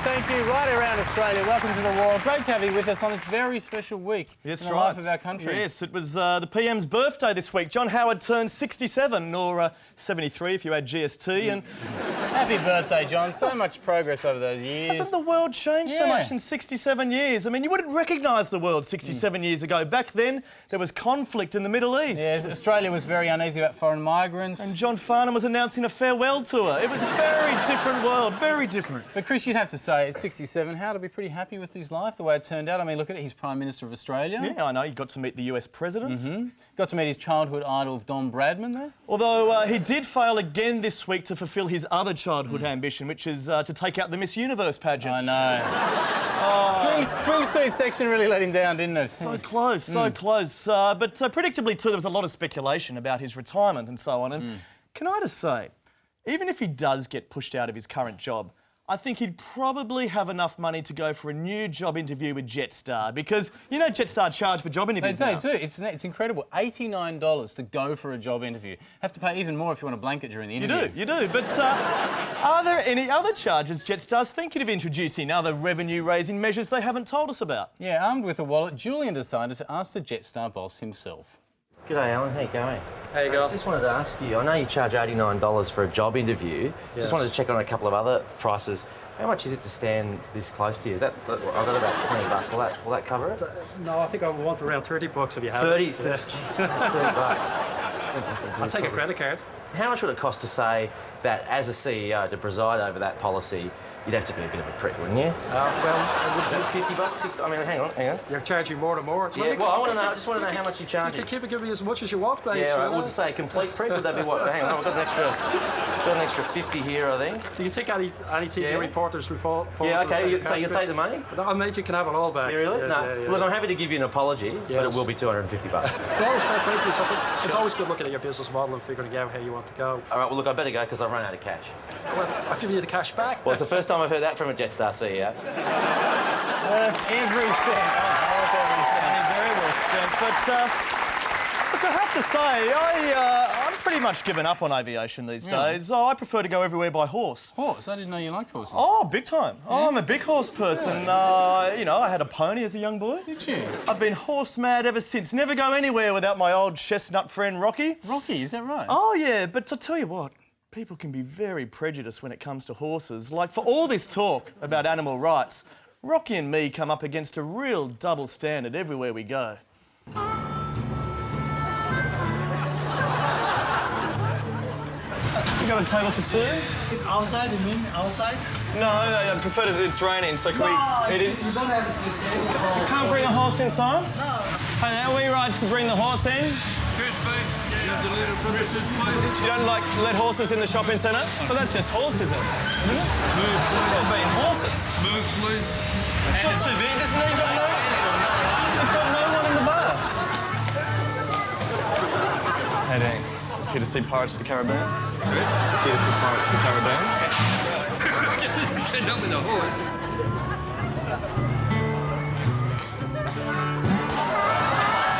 thank you. Right around Australia, welcome to the world. Great to have you with us on this very special week in the life of our country. Yes, it was the PM's birthday this week. John Howard turned 67, or 73 if you add GST. And happy birthday, John. So much progress over those years. Hasn't the world changed so much in 67 years? I mean, you wouldn't recognise the world 67 years ago. Back then, there was conflict in the Middle East. Yes, Australia was very uneasy about foreign migrants. And John Farnham was announcing a farewell tour. It was a very different world, very different. But Chris, you'd have to say, at 67, how to be pretty happy with his life, the way it turned out. I mean, look at it, he's Prime Minister of Australia. Yeah, I know. He got to meet the US President. Got to meet his childhood idol, Don Bradman, there. Although he did fail again this week to fulfil his other childhood ambition, which is to take out the Miss Universe pageant. I know. Swimsuit section really let him down, didn't it? So close, so close. But predictably, too, there was a lot of speculation about his retirement and so on. And can I just say, even if he does get pushed out of his current job, I think he'd probably have enough money to go for a new job interview with Jetstar, because, you know, Jetstar charge for job interviews They now. do. It's incredible. $89 to go for a job interview. Have to pay even more if you want a blanket during the interview. You do. But are there any other charges Jetstar's thinking of introducing, other revenue-raising measures they haven't told us about? Yeah, armed with a wallet, Julian decided to ask the Jetstar boss himself. G'day, Alan. How you going? How you going? Just wanted to ask you, I know you charge $89 for a job interview. Yes. Just wanted to check on a couple of other prices. How much is it to stand this close to you? Is that, I've got about 20 bucks. Will that cover it? No, I think I want around 30 bucks if you have 30? it. Jeez, 30 bucks. I'll take a credit card. How much would it cost to say that as a CEO to preside over that policy, you'd have to be a bit of a prick, wouldn't you? Well, Is that 50 bucks? 60? I mean, hang on. you're charging more and more. Yeah, well, I just want to know how much you charge. You can keep it giving me as much as you want, mate. Yeah, right. We'll just say complete prick. Would that be what? Hang on, we've got an extra 50 here, I think. Do you take any TV Yeah. reporters who fall Yeah, into the okay. same So you category? take the money? No, mate, you can have it all back. Yeah, really? Yeah, No. yeah. Look, I'm happy to give you an apology, but Yes. it will be 250 bucks. It's always fair play to you, something. It's always good looking at your business model and figuring out how you want to go. All right, well, look, I better go because I've run out of cash. Well, I'll give you the cash back. Well, it's the first time I've heard that from a Jetstar CEO. Worth every cent. Worth every cent. Very well spent. But look, I have to say, I'm pretty much given up on aviation these days. Oh, I prefer to go everywhere by horse. Horse? I didn't know you liked horses. Oh, big time. Oh, I'm a big horse person. You know, I had a pony as a young boy. Did you? I've been horse mad ever since. Never go anywhere without my old chestnut friend Rocky. Rocky, is that right? Oh, yeah, but to tell you what, people can be very prejudiced when it comes to horses. Like, for all this talk about animal rights, Rocky and me come up against a real double standard everywhere we go. You got a table for two? Outside, you mean? Outside? No, I prefer it's raining, so can we eat it? You don't have to take You can't bring a horse inside? No. Hey, are we right to bring the horse in? Excuse me, you have the little premises, please. You don't like let horses in the shopping centre? Well, that's just horses, isn't it? Move, Well, please. being horses. Move, please. It's not so big, isn't it? You've got no one in the bus. Hey, Dan. Just here to see Pirates of the Caribbean. Just here to see Pirates of the Caribbean. Send up with the horse.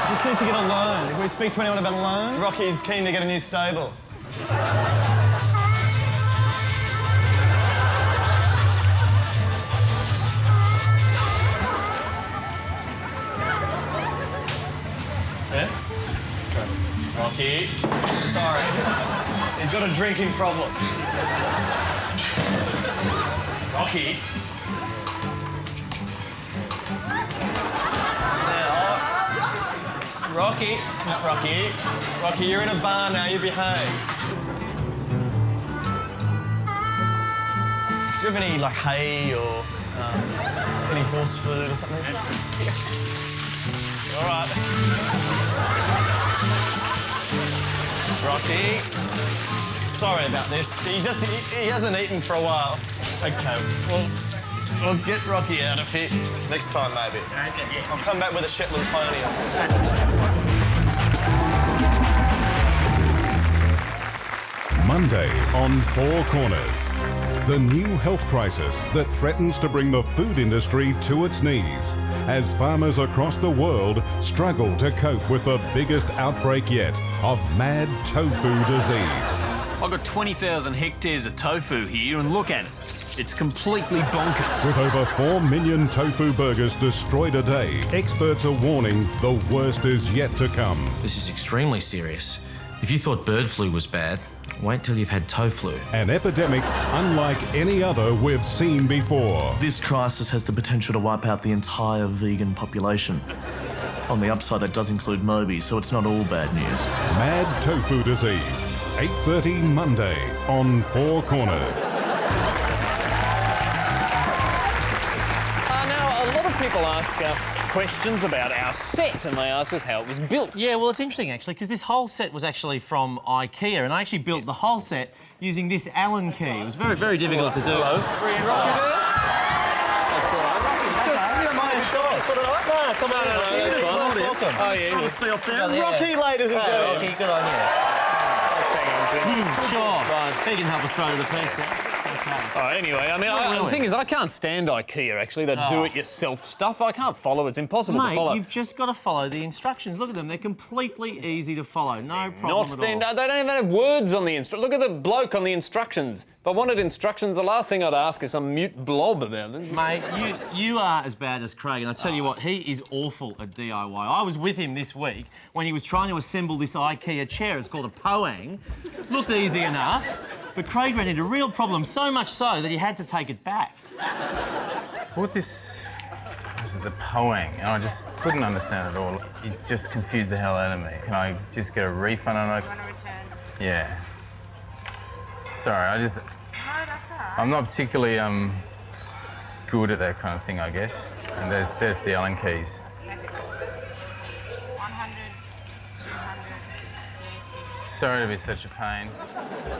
Just need to get a loan. Can we speak to anyone about a loan? Rocky's keen to get a new stable. Yeah? Rocky. Sorry. He's got a drinking problem. Rocky. Now, Rocky. Not Rocky. Rocky, you're in a bar now. You behave. Do you have any, like, hay or any horse food or something? All right. Rocky. Sorry about this. He hasn't eaten for a while. Okay, well, we'll get Rocky out of here next time, maybe. I'll come back with a Shetland pony or something. Monday on Four Corners. The new health crisis that threatens to bring the food industry to its knees as farmers across the world struggle to cope with the biggest outbreak yet of mad tofu disease. I've got 20,000 hectares of tofu here and look at it. It's completely bonkers. With over 4 million tofu burgers destroyed a day, experts are warning the worst is yet to come. This is extremely serious. If you thought bird flu was bad, wait till you've had tofu. An epidemic unlike any other we've seen before. This crisis has the potential to wipe out the entire vegan population. On the upside, that does include Moby, so it's not all bad news. Mad tofu disease. 8:30 Monday on Four Corners. Now, a lot of people ask us questions about our set, and they ask us how it was built. Yeah, well, it's interesting, actually, because this whole set was actually from IKEA, and I actually built the whole set using this Allen key. It was very, very difficult to do. Hello. Rocky there? That's all right. You don't mind the shorts for the night? No, come on, that's fine. Welcome. Oh, yeah. Must be up there. Oh, yeah. Rocky, ladies and gentlemen. Rocky, good on you. Sure. Fine. He can help us throw to the piece. Okay. Oh, anyway, I mean, the thing is, I can't stand IKEA, actually, that do-it-yourself stuff. I can't follow. It's impossible to follow. Mate, you've just got to follow the instructions. Look at them. They're completely easy to follow. No problem at all. They don't even have words on the instructions. Look at the bloke on the instructions. If I wanted instructions, the last thing I'd ask is some mute blob about it. Mate, you are as bad as Craig, and I tell you what, he is awful at DIY. I was with him this week when he was trying to assemble this IKEA chair. It's called a Poang. Looked easy enough, but Craig ran into a real problem, so much so that he had to take it back. What this was the Poang, and I just couldn't understand it all. It just confused the hell out of me. Can I just get a refund on it? You want to return? Yeah. Sorry, No, that's all right. I'm not particularly good at that kind of thing, I guess. And there's the Allen keys. 100, 200, Sorry to be such a pain. I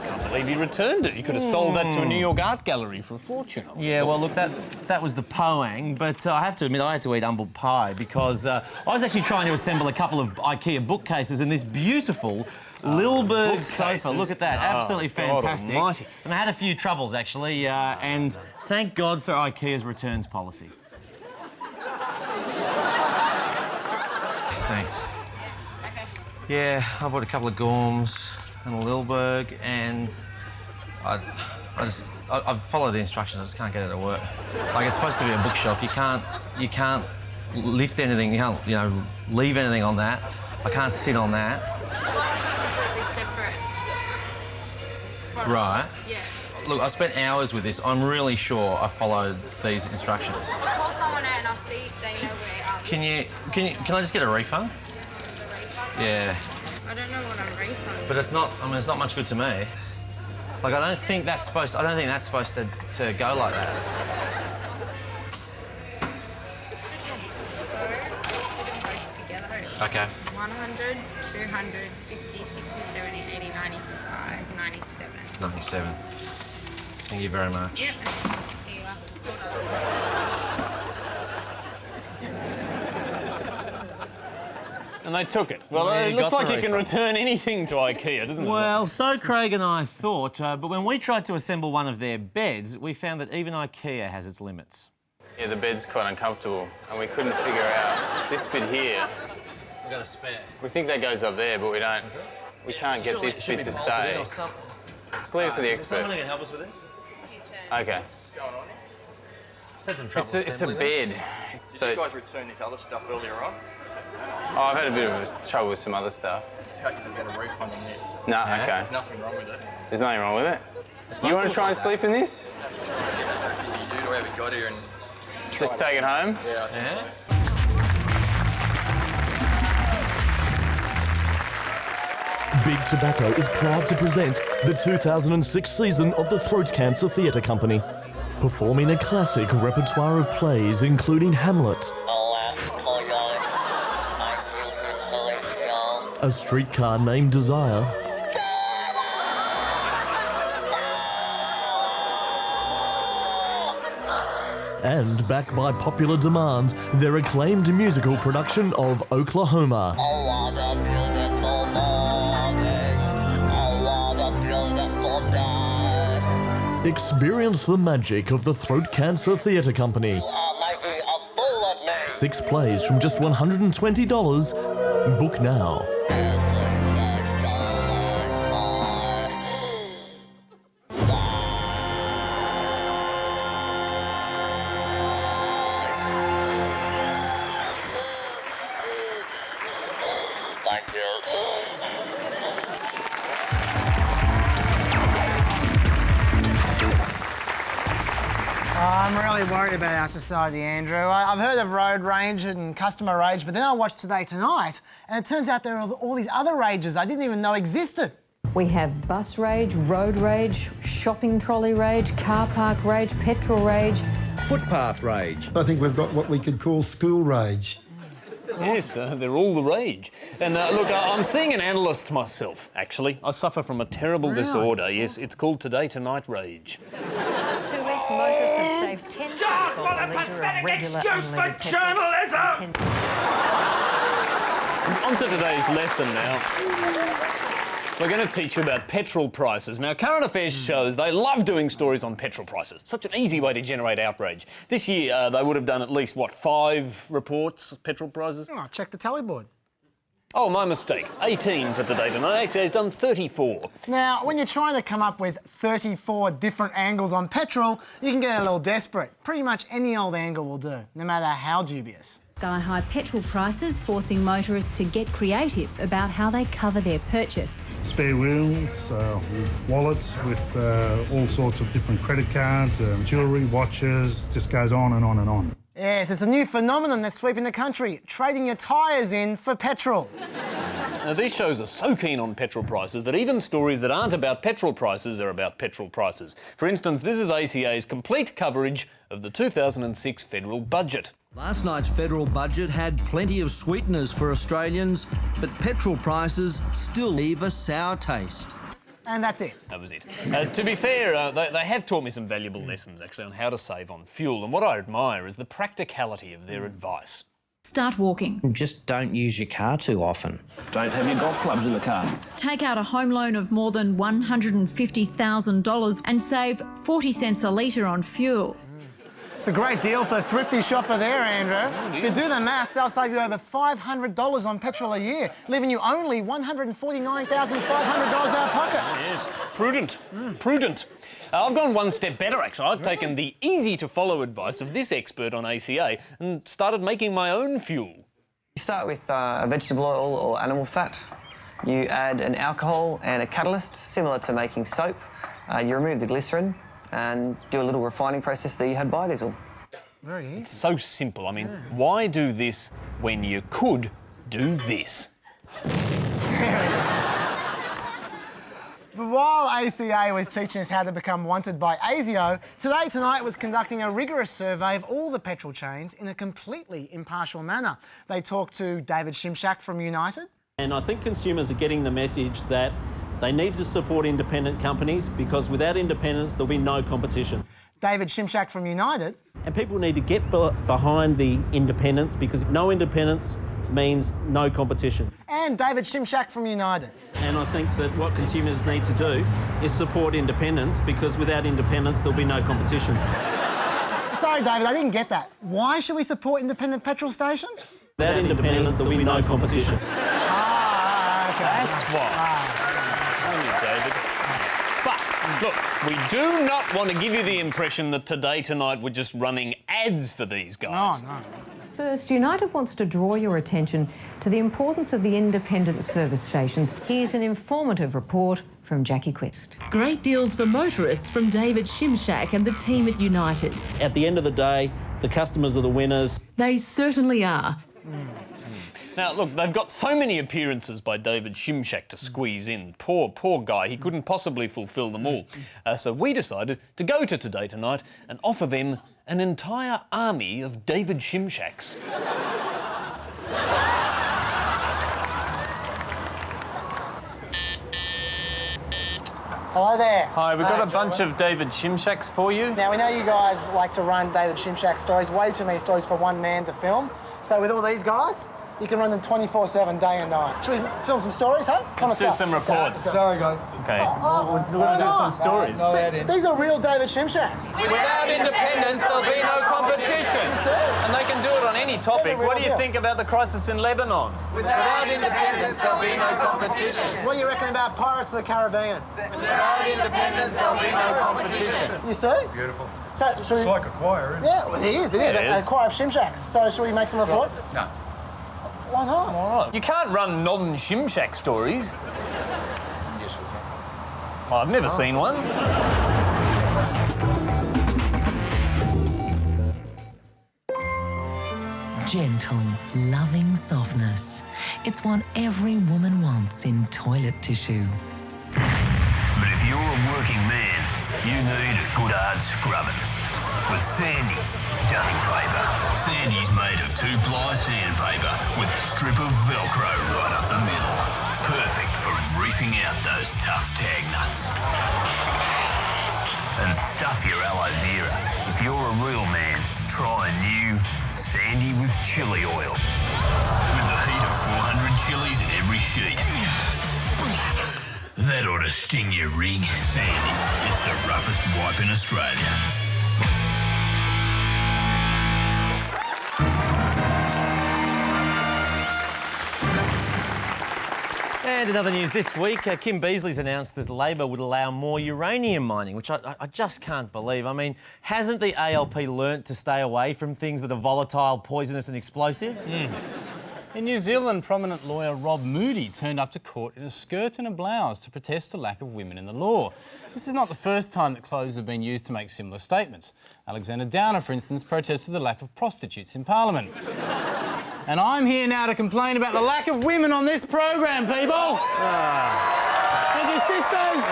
can't believe you returned it. You could have sold that to a New York art gallery for a fortune. Yeah, well, look, that was the Poang, but I have to admit I had to eat humble pie because I was actually trying to assemble a couple of IKEA bookcases and this beautiful Lilberg sofa. Look at that, absolutely fantastic. God almighty. And I had a few troubles, actually, and thank God for IKEA's returns policy. Thanks. Yeah, I bought a couple of Gorms and a Lilberg, and I've followed the instructions. I just can't get it to work. Like, it's supposed to be a bookshelf. You can't lift anything. You can't, leave anything on that. I can't sit on that. completely separate products. Right. Yeah. Look, I spent hours with this. I'm really sure I followed these instructions. I'll call someone out and I'll see if they know where. Can I just get a refund? Yeah. I don't know what I'm refunding. But it's not much good to me. Like, I don't think that's supposed to go like that. So let's do them both together. Okay. 100, 200, 50, 60, 70, 80, 95, 97. 97. Thank you very much. Yep. Here you are. And they took it. Well, Yeah, it you looks got like the you can refund. return anything to IKEA, doesn't it? Well, so Craig and I thought, but when we tried to assemble one of their beds, we found that even IKEA has its limits. Yeah, the bed's quite uncomfortable, and we couldn't figure out this bit here. We've got a spare. We think that goes up there, but we don't. We can't get this bit to stay. Let's leave it to the Is there someone who expert. can help us with this? Okay. Just had some trouble It's a assembling bed. this. So, You guys returned this other stuff earlier on. I've had a bit of trouble with some other stuff. How you can get a refund on this. No, Yeah. okay. There's nothing wrong with it. There's nothing wrong with it. supposed You want to to try and look like sleep in this? You do whatever you got here and Just take it home? yeah. Yeah? Big Tobacco is proud to present the 2006 season of the Throat Cancer Theatre Company, performing a classic repertoire of plays including Hamlet, A Streetcar Named Desire, and, backed by popular demand, their acclaimed musical production of Oklahoma. Experience the magic of the Throat Cancer Theatre Company. 6 plays from just $120. Book now. worried about our society, Andrew. I've heard of road rage and customer rage, but then I watched Today Tonight, and it turns out there are all these other rages I didn't even know existed. We have bus rage, road rage, shopping trolley rage, car park rage, petrol rage. Footpath rage. I think we've got what we could call school rage. Yes, they're all the rage. And look, I'm seeing an analyst myself, actually. I suffer from a terrible disorder. Yes, it's called Today Tonight rage. In the last 2 weeks, motorists have saved 10 cents off a litre of regular unleaded petrol. On to today's lesson now. We're going to teach you about petrol prices. Now, Current Affairs shows they love doing stories on petrol prices. Such an easy way to generate outrage. This year, they would have done at least, 5 reports, petrol prices? Oh, check the tally board. Oh, my mistake. 18 for Today Tonight. ACA's done 34. Now, when you're trying to come up with 34 different angles on petrol, you can get a little desperate. Pretty much any old angle will do, no matter how dubious. Sky-high petrol prices forcing motorists to get creative about how they cover their purchase. Spare wheels, with wallets, with all sorts of different credit cards, jewellery, watches, just goes on and on and on. Yes, it's a new phenomenon that's sweeping the country, trading your tyres in for petrol. Now, these shows are so keen on petrol prices that even stories that aren't about petrol prices are about petrol prices. For instance, this is ACA's complete coverage of the 2006 federal budget. Last night's federal budget had plenty of sweeteners for Australians, but petrol prices still leave a sour taste. And that's it. That was it. To be fair, they have taught me some valuable lessons, actually, on how to save on fuel. And what I admire is the practicality of their advice. Start walking. Just don't use your car too often. Don't have your golf clubs in the car. Take out a home loan of more than $150,000 and save 40 cents a litre on fuel. It's a great deal for a thrifty shopper there, Andrew. If you do the maths, they'll save you over $500 on petrol a year, leaving you only $149,500 out of pocket. Yes, prudent, prudent. I've gone one step better, actually. I've taken the easy-to-follow advice of this expert on ACA and started making my own fuel. You start with a vegetable oil or animal fat. You add an alcohol and a catalyst, similar to making soap. You remove the glycerin and do a little refining process that you had biodiesel. Very easy. It's so simple. I mean, why do this when you could do this? But while ACA was teaching us how to become wanted by ASIO, Today Tonight was conducting a rigorous survey of all the petrol chains in a completely impartial manner. They talked to David Shimshak from United. And I think consumers are getting the message that they need to support independent companies because without independence, there'll be no competition. David Shimshak from United. And people need to get behind the independence because no independence means no competition. And David Shimshak from United. And I think that what consumers need to do is support independence because without independence, there'll be no competition. Sorry, David, I didn't get that. Why should we support independent petrol stations? Without independence, there'll be no competition. Okay. That's why. David. But, look, we do not want to give you the impression that Today Tonight we're just running ads for these guys. Oh, no. First, United wants to draw your attention to the importance of the independent service stations. Here's an informative report from Jackie Quest. Great deals for motorists from David Shimshak and the team at United. At the end of the day, the customers are the winners. They certainly are. Now, look, they've got so many appearances by David Shimshak to squeeze in. Poor guy, he couldn't possibly fulfil them all. So we decided to go to Today Tonight and offer them an entire army of David Shimshaks. Hello there. Hi, we've got a bunch of David Shimshaks for you. Now, we know you guys like to run David Shimshak stories, way too many stories for one man to film. So with all these guys, you can run them 24/7, day and night. Should we film some stories, hey? Let's do some reports. Sorry, guys. Okay. We're going to do some stories. These are real David Shimshaks. Without independence, there'll be no competition. And they can do it on any topic. What do you think about the crisis in Lebanon? Without independence, there'll be no competition. What do you reckon about Pirates of the Caribbean? Without independence, there'll be no competition. You see? Beautiful. So, It's like a choir, isn't it? Yeah, well, it is. A choir of Shimshaks. So, should we make some reports? No. Why not? All right. You can't run non-Shimshak stories. Yes, we can. Well, I've never seen one. Gentle, loving softness. It's what every woman wants in toilet tissue. But if you're a working man, you need a good hard scrubbing. With Sandy Dunning Paper. Sandy's made of 2-ply sandpaper with a strip of Velcro right up the middle. Perfect for reefing out those tough tag nuts. And stuff your aloe vera. If you're a real man, try a new Sandy with chili oil. With the heat of 400 chilies in every sheet. That ought to sting your ring. Sandy, it's the roughest wipe in Australia. And in other news this week, Kim Beazley's announced that Labor would allow more uranium mining, which I just can't believe. I mean, hasn't the ALP learnt to stay away from things that are volatile, poisonous and explosive? In New Zealand, prominent lawyer Rob Moody turned up to court in a skirt and a blouse to protest the lack of women in the law. This is not the first time that clothes have been used to make similar statements. Alexander Downer, for instance, protested the lack of prostitutes in Parliament. And I'm here now to complain about the lack of women on this program, people! Thank you, sisters!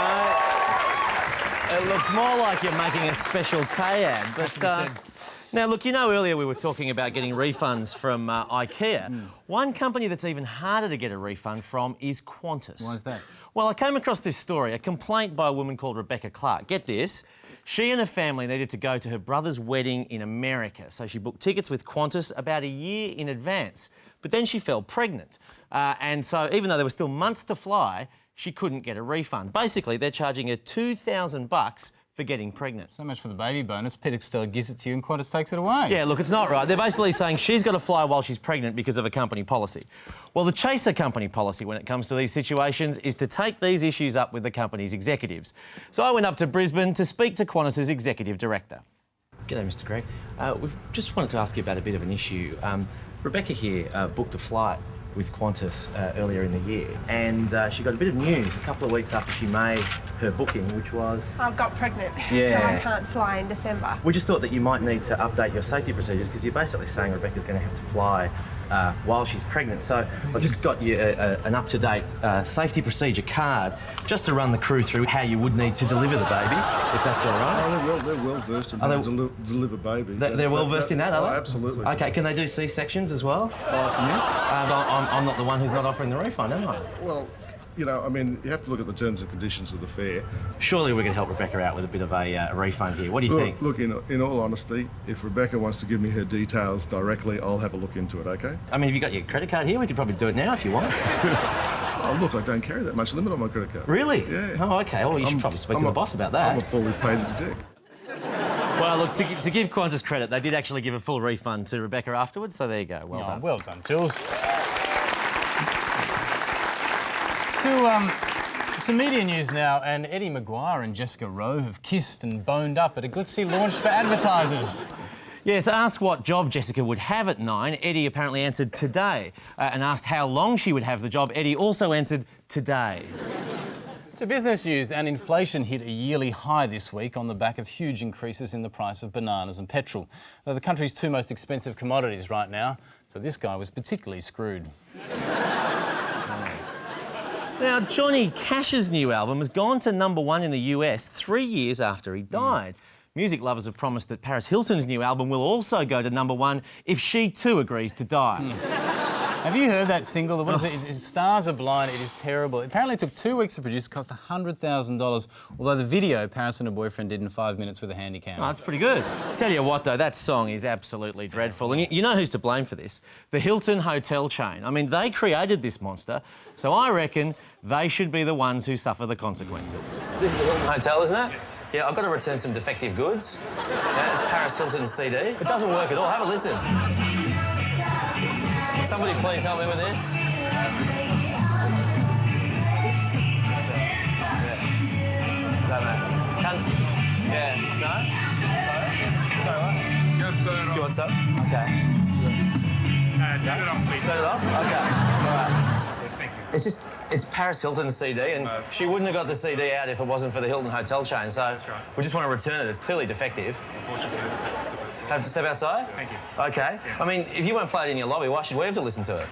It looks more like you're making a special K ad, but... Now, look, you know, earlier we were talking about getting refunds from IKEA. One company that's even harder to get a refund from is Qantas. Why is that? Well, I came across this story, a complaint by a woman called Rebecca Clark. Get this. She and her family needed to go to her brother's wedding in America, so she booked tickets with Qantas about a year in advance. But then she fell pregnant. And so even though there were still months to fly, she couldn't get a refund. Basically, they're charging her $2,000 for getting pregnant. So much for the baby bonus. Peter Costello gives it to you and Qantas takes it away. Yeah, look, it's not right. They're basically saying she's got to fly while she's pregnant because of a company policy. Well, the chaser company policy when it comes to these situations is to take these issues up with the company's executives. So I went up to Brisbane to speak to Qantas's executive director. G'day, Mr. Gregg. We just wanted to ask you about a bit of an issue. Rebecca here booked a flight with Qantas earlier in the year, and she got a bit of news a couple of weeks after she made her booking, which was... I got pregnant, Yeah. so I can't fly in December. We just thought that you might need to update your safety procedures because you're basically saying Rebecca's going to have to fly while she's pregnant. So I just got you an up-to-date safety procedure card just to run the crew through how you would need to deliver the baby, if that's all right. Oh, they're well versed in how to deliver babies. They're well versed in that, are they? Absolutely. Okay, can they do C-sections as well? I'm not the one who's not offering the refund, am I? Well, you know, I mean, you have to look at the terms and conditions of the fare. Surely we can help Rebecca out with a bit of a refund here. What do you think? Look, in all honesty, if Rebecca wants to give me her details directly, I'll have a look into it, okay? I mean, have you got your credit card here? We could probably do it now if you want. Oh, look, I don't carry that much limit on my credit card. Really? Yeah. Oh, okay. Well, you should probably speak to the boss about that. I'm a poorly paid dick. Well, look, to give Qantas credit, they did actually give a full refund to Rebecca afterwards, so there you go. Well done. Well done, Jules. To media news now, and Eddie Maguire and Jessica Rowe have kissed and boned up at a glitzy launch for advertisers. Yes, asked what job Jessica would have at 9, Eddie apparently answered today. And asked how long she would have the job, Eddie also answered today. To business news, and inflation hit a yearly high this week on the back of huge increases in the price of bananas and petrol. They're the country's two most expensive commodities right now, so this guy was particularly screwed. Now, Johnny Cash's new album has gone to #1 in the US 3 years after he died. Music lovers have promised that Paris Hilton's new album will also go to #1 if she too agrees to die. Have you heard that single? What is it? It's Stars Are Blind. It is terrible. It apparently took 2 weeks to produce, cost $100,000, although the video Paris and her boyfriend did in 5 minutes with a handy cam. Oh, that's pretty good. Tell you what, though, that song is absolutely dreadful. And you know who's to blame for this? The Hilton hotel chain. I mean, they created this monster, so I reckon they should be the ones who suffer the consequences. This is the Hilton Hotel, isn't it? Yes. Yeah, I've got to return some defective goods. Yeah, it's Paris Hilton's CD. It doesn't work at all. Have a listen. Can somebody please help me with this? Sorry, what? You have to turn it off. Do you want some? Okay. Turn it off, please. Turn it off? Okay. All right. It's Paris Hilton's CD, and she wouldn't have got the CD out if it wasn't for the Hilton hotel chain, so we just want to return it. It's clearly defective. Unfortunately, Have to step outside? Thank you. Okay. Yeah. I mean, if you won't play it in your lobby, why should we have to listen to it?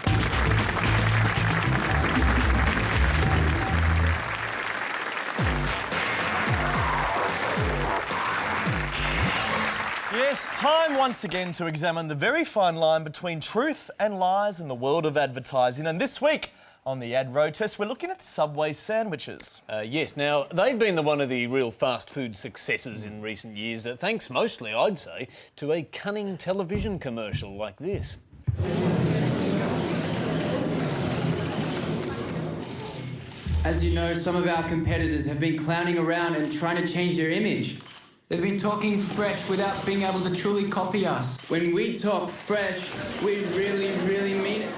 Yes, time once again to examine the very fine line between truth and lies in the world of advertising. And this week on the Ad Road Test, we're looking at Subway sandwiches. Yes, now, they've been one of the real fast food successes in recent years, thanks mostly, I'd say, to a cunning television commercial like this. As you know, some of our competitors have been clowning around and trying to change their image. They've been talking fresh without being able to truly copy us. When we talk fresh, we really, really mean it.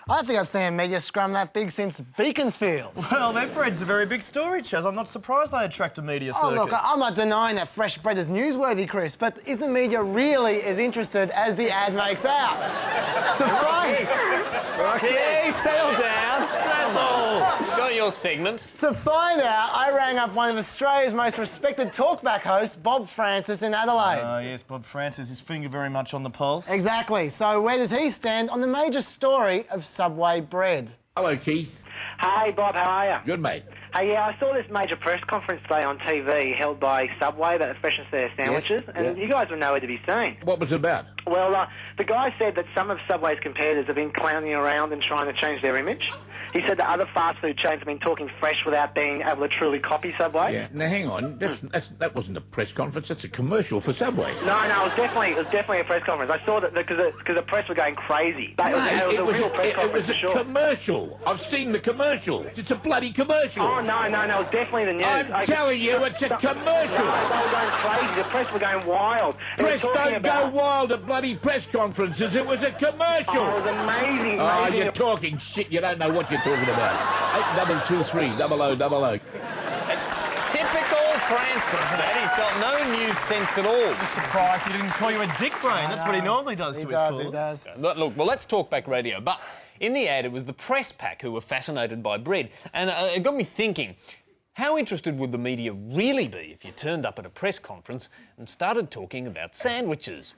I don't think I've seen a media scrum that big since Beaconsfield. Well, their bread's a very big story, Chaz. I'm not surprised they attract a media circus. Oh, look, I'm not denying that fresh bread is newsworthy, Chris, but is the media really as interested as the ad makes out? To find... Rocky, settle down. That's all. Got your segment. To find out, I rang up one of Australia's most respected talkback hosts, Bob Francis, in Adelaide. Oh, yes, Bob Francis, his finger very much on the pulse. Exactly. So where does he stand on the major story of Subway bread? Hello, Keith. Hey, Bob, how are you? Good, mate. Hey, yeah, I saw this major press conference today on TV held by Subway about the freshness of their sandwiches, and you guys were nowhere to be seen. What was it about? Well, the guy said that some of Subway's competitors have been clowning around and trying to change their image. He said that other fast food chains have been talking fresh without being able to truly copy Subway. Yeah. Now, hang on. That wasn't a press conference. That's a commercial for Subway. No, it was definitely a press conference. I saw that because the press were going crazy. But it was a real press conference for sure. It was a commercial. I've seen the commercial. It's a bloody commercial. Oh, no, it was definitely the news. I'm telling you, it's a commercial. No, they were going crazy. The press were going wild. Press don't go wild at bloody press conferences. It was a commercial. Oh, it was amazing. Oh, you're talking shit. You don't know what you're talking about. 8223 0000. It's typical Francis that he's got no news sense at all. I'm surprised he didn't call you a dick brain. That's what he normally does to his callers. He does. Look, well, let's talk back radio. But in the ad, it was the press pack who were fascinated by bread. And it got me thinking, how interested would the media really be if you turned up at a press conference and started talking about sandwiches?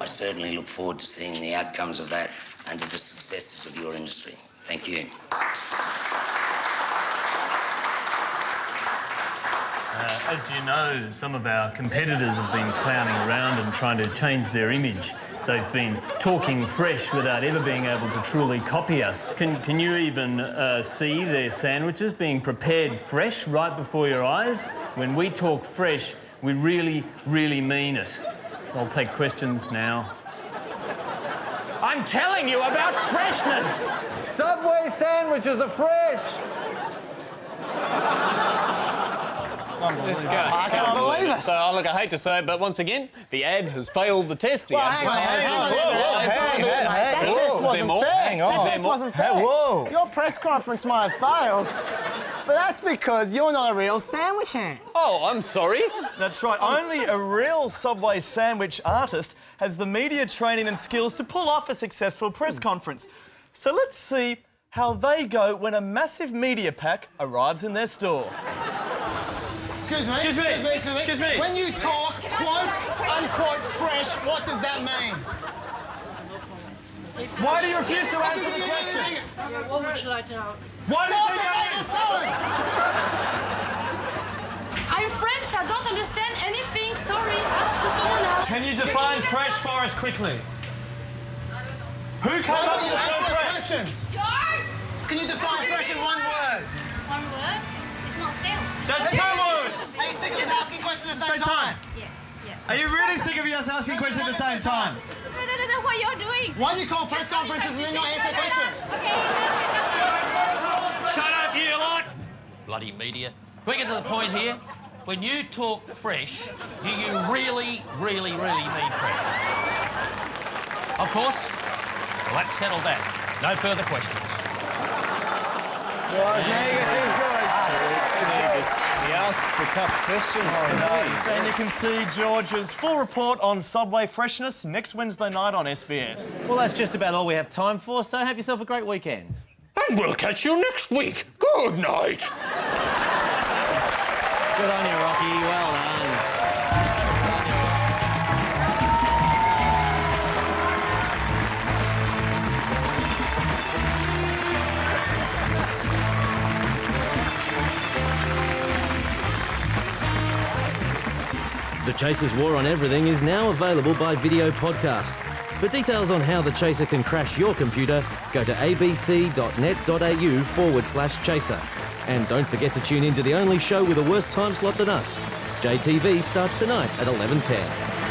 I certainly look forward to seeing the outcomes of that and to the successes of your industry. Thank you. As you know, some of our competitors have been clowning around and trying to change their image. They've been talking fresh without ever being able to truly copy us. Can you even see their sandwiches being prepared fresh right before your eyes? When we talk fresh, we really, really mean it. I'll take questions now. I'm telling you about freshness! Subway sandwiches are fresh! This guy. I can't believe it. So, look, I hate to say it, but once again, the ad has failed the test. The ad That test wasn't fair. That test wasn't fair. Whoa. Your press conference might have failed, but that's because you're not a real sandwich hand. Oh, I'm sorry. That's right. Only a real Subway sandwich artist has the media training and skills to pull off a successful press conference. So let's see how they go when a massive media pack arrives in their store. Excuse me. When you talk, quote, unquote, fresh, what does that mean? Why do you refuse to answer the question? What would you like to know? Why do you think I'm French, I don't understand anything. Sorry, ask to someone else. Can you define fresh for us quickly? Who came up with the term fresh? Questions. George! Can you define fresh in one word? One word? It's not stale. That's 2 words! Are you sick of us asking questions at the same time? Yeah. Are you really sick of us asking questions at the same time? I don't know what you're doing. Why do you call press conferences and then not answer questions? Shut up, you lot! Bloody media. We get to the point here. When you talk fresh, do you really, really, really mean fresh? Of course. Well, let's settle that. No further questions. He asks the tough questions. And you can see George's full report on Subway freshness next Wednesday night on SBS. Well, that's just about all we have time for, so have yourself a great weekend. And we'll catch you next week. Good night. Good on you, Rocky. Well done. The Chaser's War on Everything is now available by video podcast. For details on how the Chaser can crash your computer, go to abc.net.au/chaser. And don't forget to tune in to the only show with a worse time slot than us. JTV starts tonight at 11:10.